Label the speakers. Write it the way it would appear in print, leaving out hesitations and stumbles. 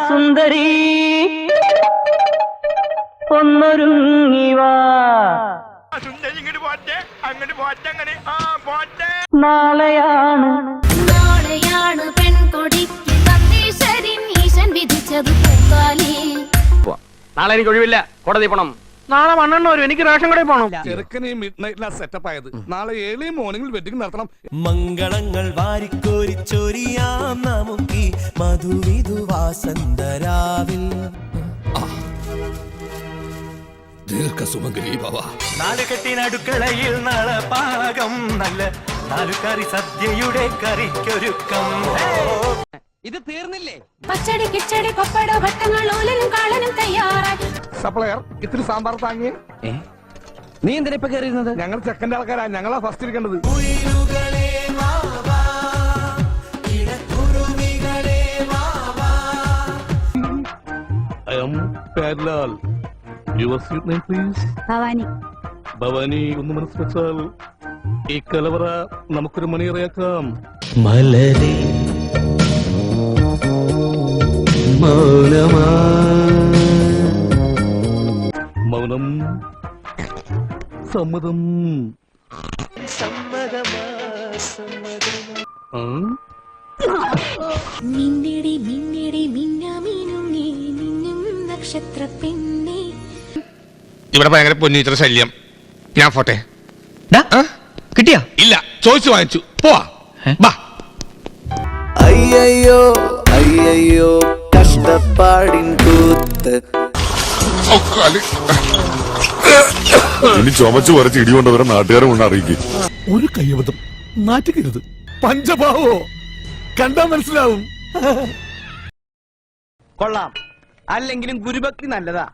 Speaker 1: സുന്ദരി ഒന്നൊരുങ്ങിവാ നാളെയാണ്
Speaker 2: പെൺകൊടിക്ക് സന്ദേശരിൻ ഈശൻ വിധിച്ചത് പൂക്കാലി.
Speaker 3: നാളെ എനിക്ക് ഒഴിവില്ല, കോടതി പോണം. നാളെ 12 വരും, എനിക്ക് റേഷൻ കടയിൽ പോണം.
Speaker 4: ചെറുക്കനെ മിഡ് നൈറ്റിലാ സെറ്റപ്പ് ആയത്. നാളെ ഏർലി മോർണിംഗിൽ വെഡിങ് നടത്തണം.
Speaker 5: മംഗളങ്ങൾ വാരിക്കോരിച്ചൊരിയാം നമുക്കി മധുവിധു വാസന്തരാവിൽ.
Speaker 4: ദീർഘസുമംഗലി ഭവ.
Speaker 5: നാലുകെട്ടിനടുക്കളയിൽ നളപാകം, നല്ല നാലുകറി സദ്യയുടെ കറിക്കൊരുക്കം.
Speaker 3: ഇത് തീർന്നില്ലേ?
Speaker 2: പച്ചടി കിച്ചടി പപ്പട ഭട്ടങ്ങൾ ഓലനും കാളനും തയ്യാറായി.
Speaker 4: സപ്ലയർ ഇത്തിരി സാമ്പാർ താങ്ങിയേ.
Speaker 3: നീ എന്തിനാ ഇപ്പൊ കയറിയിരുന്നത്?
Speaker 4: ഞങ്ങൾ സെക്കൻഡ് ആൾക്കാരാ, ഞങ്ങളാ ഫസ്റ്റ് ഇരിക്കേണ്ടത്. I am Padlal. Your sweet name please?
Speaker 2: Bhavani.
Speaker 4: Bhavani, ഒന്ന് മനസ്സ് വെച്ചാൽ ഈ കലവറ നമുക്കൊരു മണിയറയാക്കാം.
Speaker 5: മലരെ മൗനമാ
Speaker 4: മൗനം സമ്മതം.
Speaker 2: മിന്നിടി മിന്നിടി മിന്നാമീനും നീ നിന്നും നക്ഷത്ര പെണ്ണേ.
Speaker 4: ഇവിടെ ഭയങ്കര പൊന്നിച്ചിട്ട് ശല്യം. ഞാൻ പോട്ടെ.
Speaker 3: കിട്ടിയാ?
Speaker 4: ഇല്ല, ചോദിച്ചു വാങ്ങിച്ചു. പോവാ. ബാ.
Speaker 5: അയ്യോ അയ്യോ കഷ്ടപ്പാടിൻ കൂത്ത്.
Speaker 6: ഇനി ചുമച്ചു വരച്ച് ഇടികൊണ്ടവരെ നാട്ടുകാരെ കൊണ്ട് അറിയിക്കും.
Speaker 4: ഒരു കയ്യബദ്ധം നാറ്റുകരുത്. പഞ്ചഭാവോ കണ്ടാ മനസ്സിലാവും.
Speaker 3: കൊള്ളാം, അല്ലെങ്കിലും ഗുരുഭക്തി നല്ലതാ.